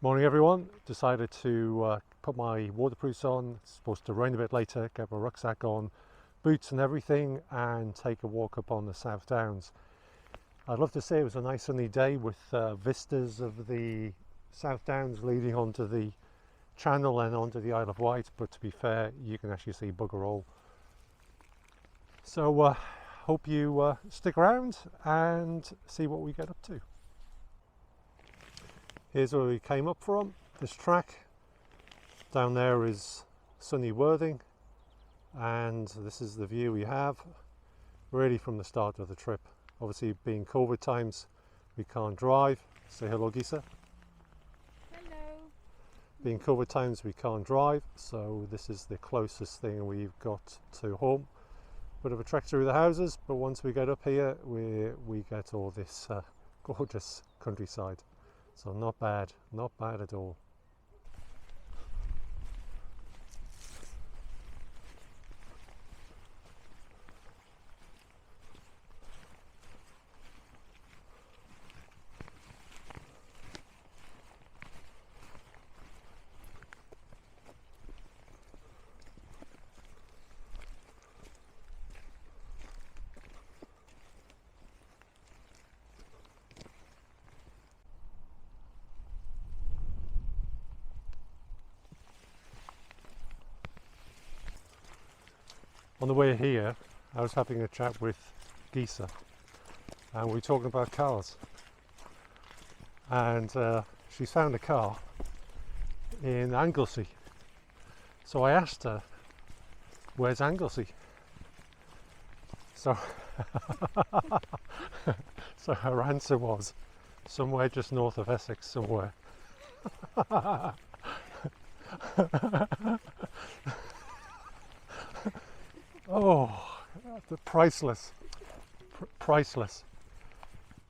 Morning everyone, decided to put my waterproofs on. It's supposed to rain a bit later, get my rucksack on, boots and everything, and take a walk up on the South Downs. I'd love to say it was a nice sunny day with vistas of the South Downs leading onto the channel and onto the Isle of Wight, but to be fair you can actually see bugger all. So hope you stick around and see what we get up to. Here's where we came up from, this track. Down there is sunny Worthing, and this is the view we have really from the start of the trip. Obviously being COVID times we can't drive. Say hello, Gisa. Hello. Being COVID times we can't drive, so this is the closest thing we've got to home. Bit of a trek through the houses, but once we get up here we get all this gorgeous countryside. So not bad at all. On the way here, I was having a chat with Gisa, and we were talking about cars. And she's found a car in Anglesey. So I asked her, "Where's Anglesey?" So, so her answer was, somewhere just north of Essex, somewhere. Oh, the priceless.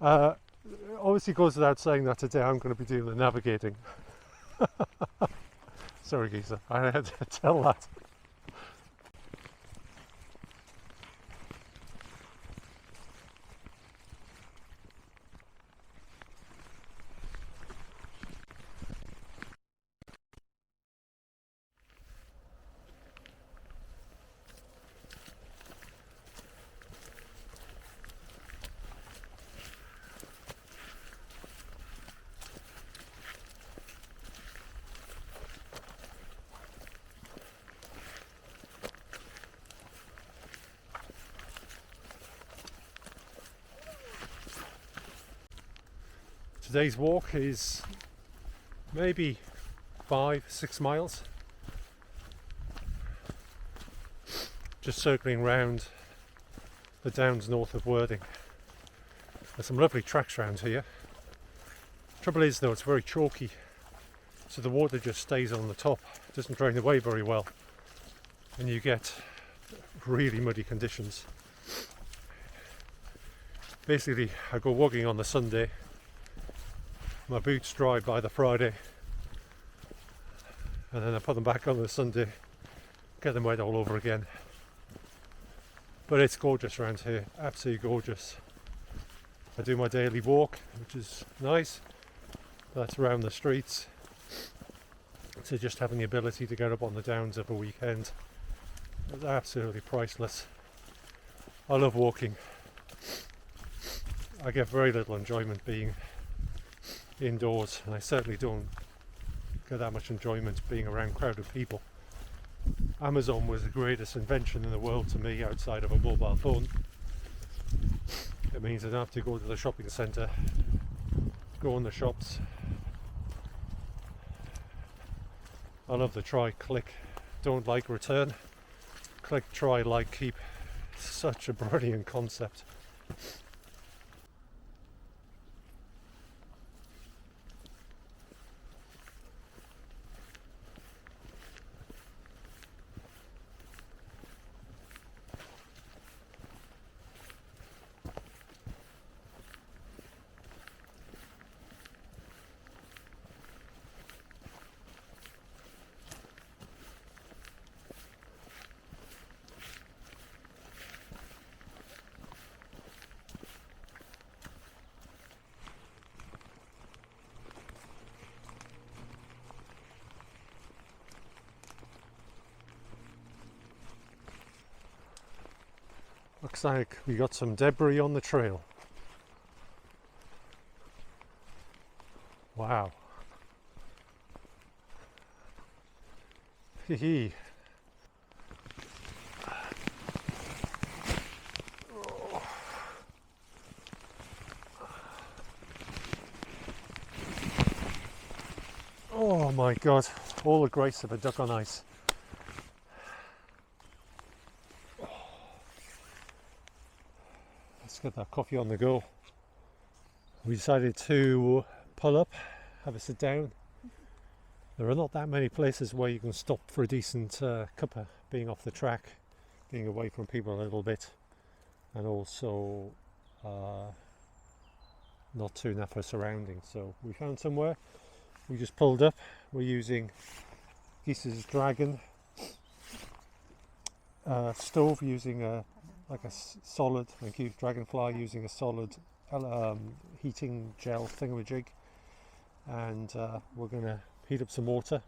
Obviously goes without saying that today I'm going to be doing the navigating. Sorry, Gisa, I had to tell that. Today's walk is maybe 5-6 miles, just circling round the downs north of Worthing. There's some lovely tracks around here. Trouble is though, it's very chalky, so the water just stays on the top, it doesn't drain away very well, and you get really muddy conditions. Basically I go walking on the Sunday, my boots dry by the Friday, and then I put them back on the Sunday, get them wet all over again. But it's gorgeous around here, absolutely gorgeous. I do my daily walk, which is nice. That's around the streets. So just having the ability to get up on the downs of a weekend is absolutely priceless. I love walking. I get very little enjoyment being indoors, and I certainly don't get that much enjoyment being around crowded people. Amazon was the greatest invention in the world to me outside of a mobile phone. It means I don't have to go to the shopping centre, go in the shops. I love the try, click, don't like, return. Click, try, like, keep. Such a brilliant concept. looks like we got some debris on the trail. Wow. Hee hee. Oh my god, all the grace of a duck on ice. Let's get that coffee on the go. We decided to pull up, have a sit down. There are not that many places where you can stop for a decent cuppa, being off the track, being away from people a little bit, and also not too naff for surroundings. So we found somewhere. We just pulled up. We're using Geese's Dragon stove, using a solid. Thank you, Dragonfly, using a solid heating gel thingamajig, and we're gonna heat up some water.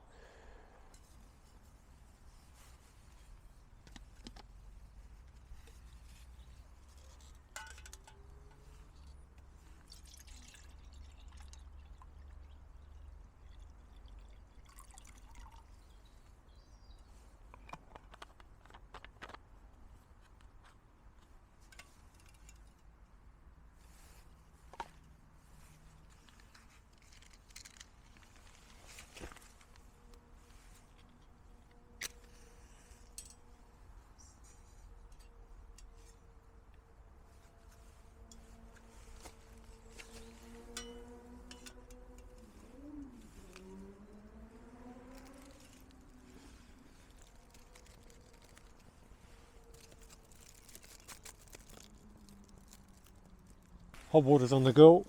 Hot water's on the go.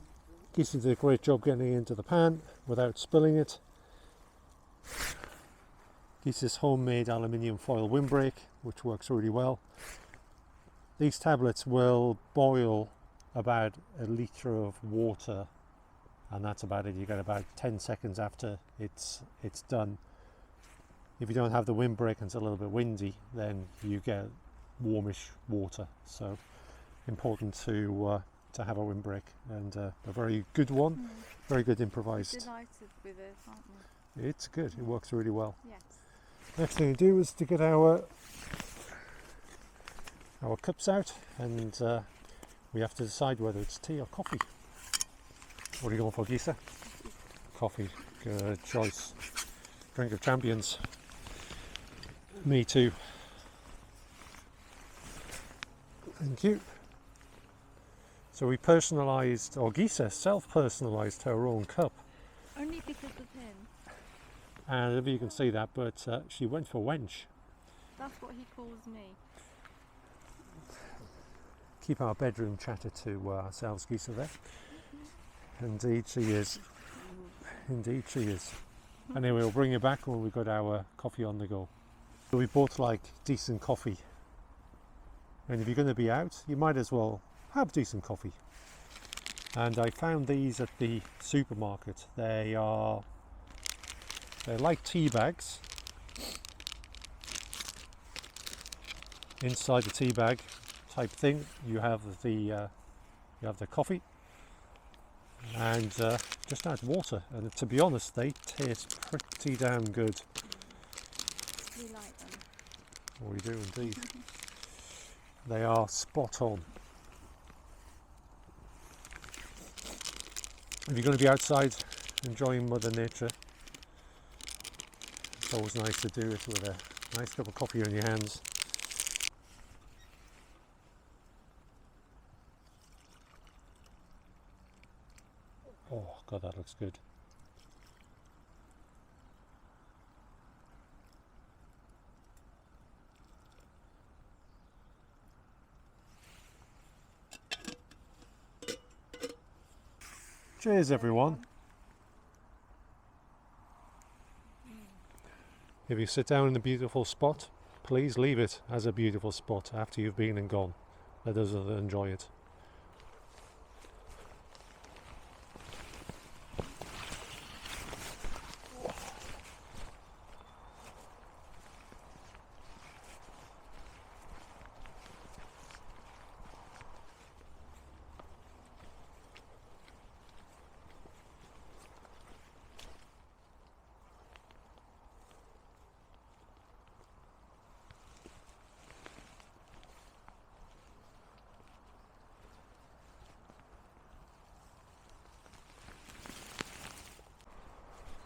Geese did a great job getting it into the pan without spilling it. Geese's homemade aluminium foil windbreak, which works really well. These tablets will boil about a litre of water, and that's about it. You get about 10 seconds after it's done. If you don't have the windbreak and it's a little bit windy, then you get warmish water. So important to have a windbreak, and a very good one, very good improvised. Delighted with it, aren't we? It's good, it works really well. Yes. Next thing to do is to get our cups out, and we have to decide whether it's tea or coffee. What are you going for, Geesa? Coffee, good choice. Drink of champions. Me too. Thank you. So we personalised, or Geesa self-personalised her own cup. Only because of him. And if you can see that, but she went for wench. That's what he calls me. Keep our bedroom chatter to ourselves, Geesa, there. Indeed she is. Indeed she is. Anyway, we'll bring you back when we've got our coffee on the go. So we both like decent coffee. And if you're going to be out, you might as well have decent coffee. And I found these at the supermarket. They're like tea bags. Inside the tea bag type thing, you have the coffee, and just add water. And to be honest, they taste pretty damn good. We like them. We do indeed. They are spot on. If you're going to be outside enjoying Mother Nature, it's always nice to do it with a nice cup of coffee in your hands. Oh God, that looks good. Cheers everyone. If you sit down in a beautiful spot, please leave it as a beautiful spot after you've been and gone. Let us enjoy it.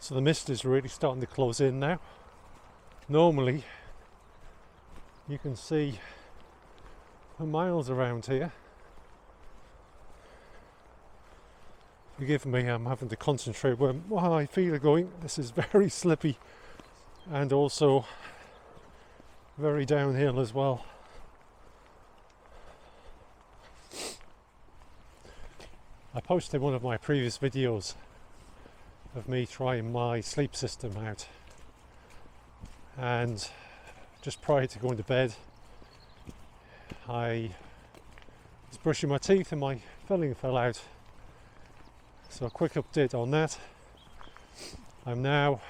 So the mist is really starting to close in now. Normally you can see for miles around here. Forgive me, I'm having to concentrate where my feet are going. This is very slippy and also very downhill as well. I posted one of my previous videos of me trying my sleep system out, and just prior to going to bed I was brushing my teeth and my filling fell out. So a quick update on that. I'm now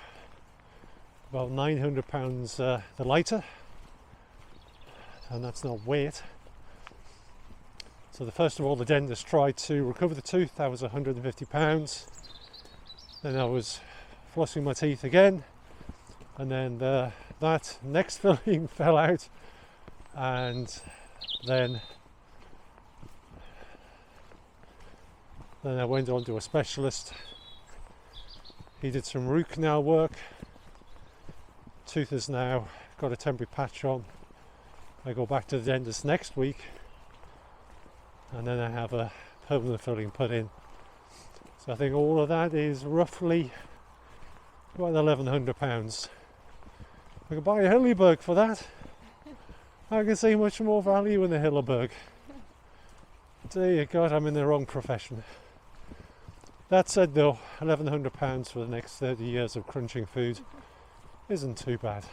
about 900 pounds the lighter, and that's not weight. So first of all, the dentist tried to recover the tooth. That was 150 pounds. Then I was flossing my teeth again, and then that next filling fell out, and then I went on to a specialist. He did some root canal work. Tooth has now got a temporary patch on. I go back to the dentist next week, and then I have a permanent filling put in. So I think all of that is roughly about £1,100. I could buy a Hilleberg for that. I can see much more value in the Hilleberg. Dear God, I'm in the wrong profession. That said though, £1,100 for the next 30 years of crunching food isn't too bad.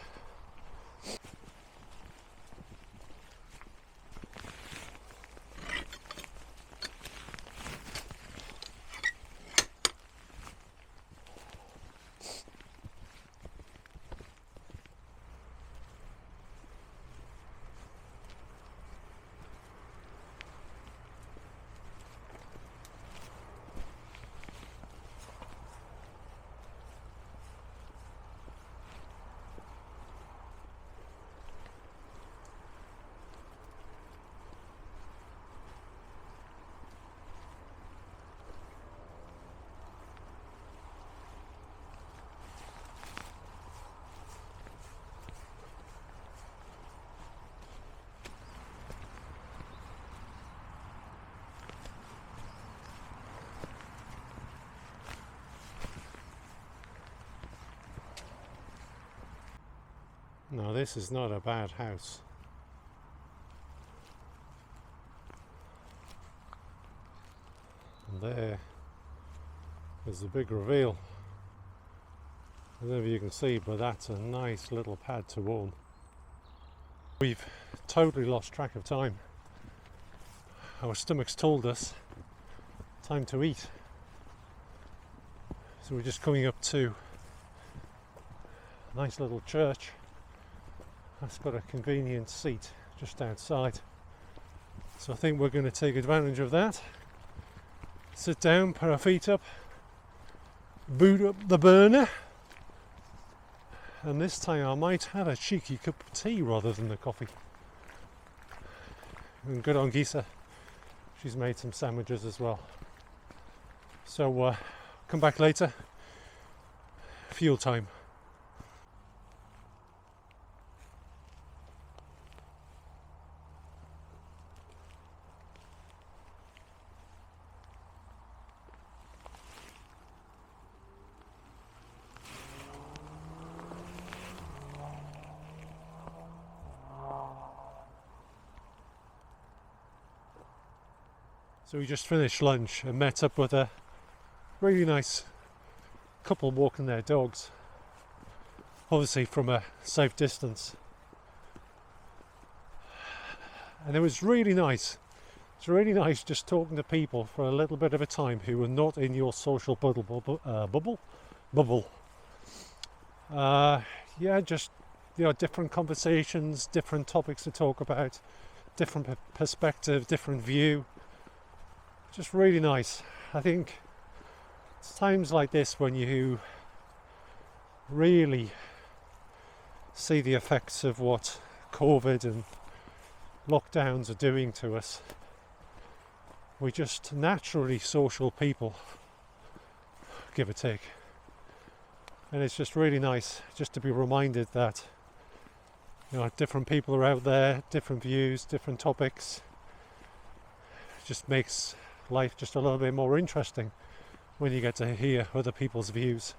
Now this is not a bad house. And there is the big reveal. I don't know if you can see, but that's a nice little pad to own. We've totally lost track of time. Our stomachs told us time to eat. So we're just coming up to a nice little church. That's got a convenient seat just outside. So I think we're going to take advantage of that. Sit down, put our feet up, boot up the burner, and this time I might have a cheeky cup of tea rather than the coffee. And good on Gisa, she's made some sandwiches as well. So come back later, fuel time. So we just finished lunch and met up with a really nice couple walking their dogs, obviously from a safe distance. And it was really nice. It's really nice just talking to people for a little bit of a time who are not in your social bubble. Yeah, just different conversations, different topics to talk about, different perspective, different view. Just really nice. I think it's times like this when you really see the effects of what COVID and lockdowns are doing to us. We're just naturally social people, give or take. And it's just really nice just to be reminded that, you know, different people are out there, different views, different topics. It just makes life just a little bit more interesting when you get to hear other people's views.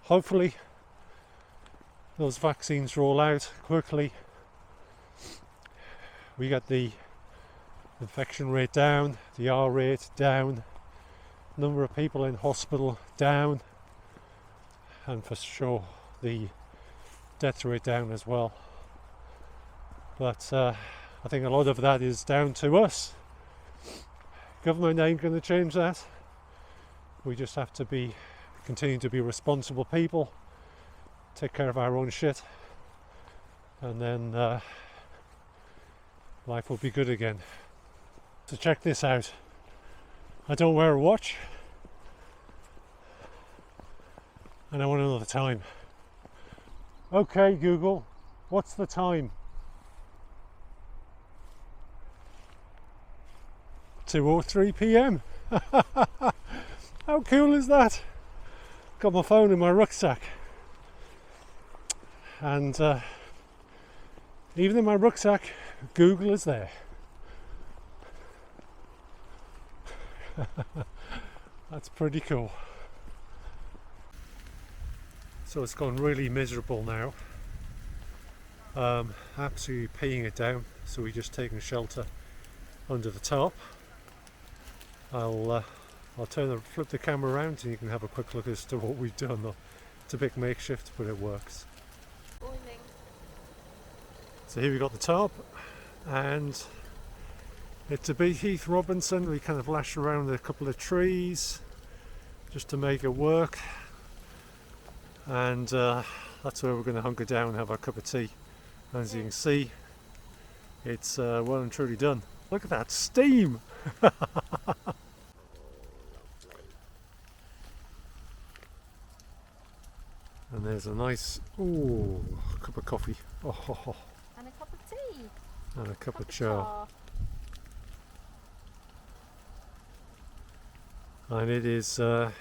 Hopefully those vaccines roll out quickly. We get the infection rate down, the R rate down, number of people in hospital down, and for sure the death rate down as well. But I think a lot of that is down to us. Government ain't going to change that. We just have to continue to be responsible people, take care of our own shit, and then life will be good again. So check this out. I don't wear a watch, and I want to know the time. Okay, Google, what's the time? 2:03 p.m. How cool is that? Got my phone in my rucksack, and even in my rucksack, Google is there. That's pretty cool. So it's gone really miserable now. Absolutely peeing it down, so we're just taking shelter under the tarp. I'll flip the camera around and you can have a quick look as to what we've done though. It's a big makeshift, but it works. Boiling. So here we got the tarp, and it's a big Heath Robinson. We kind of lashed around a couple of trees just to make it work, and that's where we're going to hunker down and have our cup of tea. As you can see, it's well and truly done. Look at that steam! And there's a nice cup of coffee. Oh, And a cup of tea. and a cup of cha. And it's a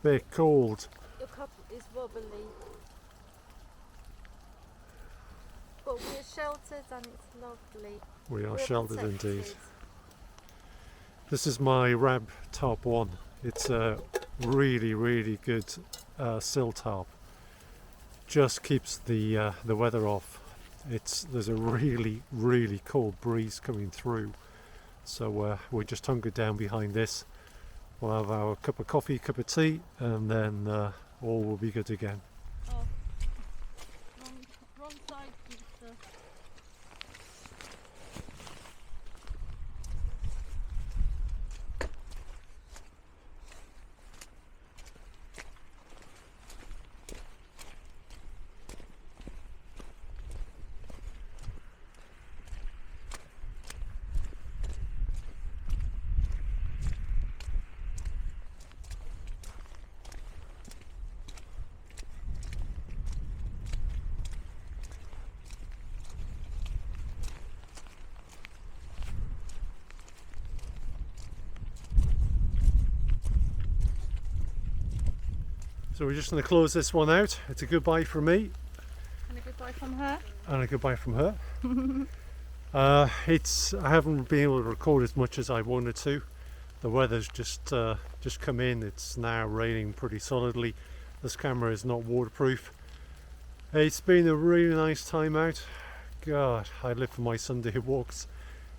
bit cold. Your cup is wobbly. But we're sheltered and it's lovely. We are We're sheltered protected. indeed. This is my Rab Tarp 1. It's a really, really good sill tarp. Just keeps the weather off. There's a really, really cold breeze coming through. So we're just hunkered down behind this. We'll have our cup of coffee, cup of tea, and then all will be good again. Oh, wrong side, Peter. So we're just going to close this one out. It's a goodbye from me And a goodbye from her. and a goodbye from her. I haven't been able to record as much as I wanted to. The weather's just come in. It's now raining pretty solidly. This camera is not waterproof. It's been a really nice time out. God, I live for my Sunday walks.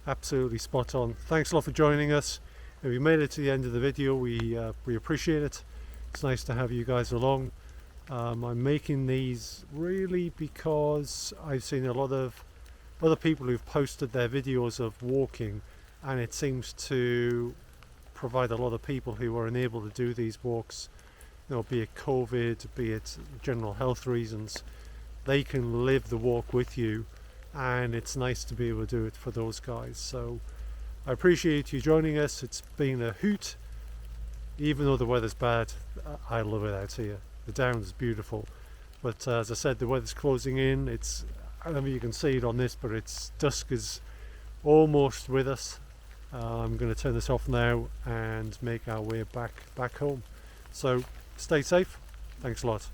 Absolutely spot on. Thanks a lot for joining us. If you made it to the end of the video, we appreciate it. It's nice to have you guys along. I'm making these really because I've seen a lot of other people who've posted their videos of walking, and it seems to provide a lot of people who are unable to do these walks, you know, be it COVID, be it general health reasons. They can live the walk with you, and it's nice to be able to do it for those guys. So I appreciate you joining us. It's been a hoot. Even though the weather's bad, I love it out here. The Downs is beautiful, but as I said, the weather's closing in. I don't know if you can see it on this, but dusk is almost with us. I'm going to turn this off now and make our way back home. So stay safe. Thanks a lot.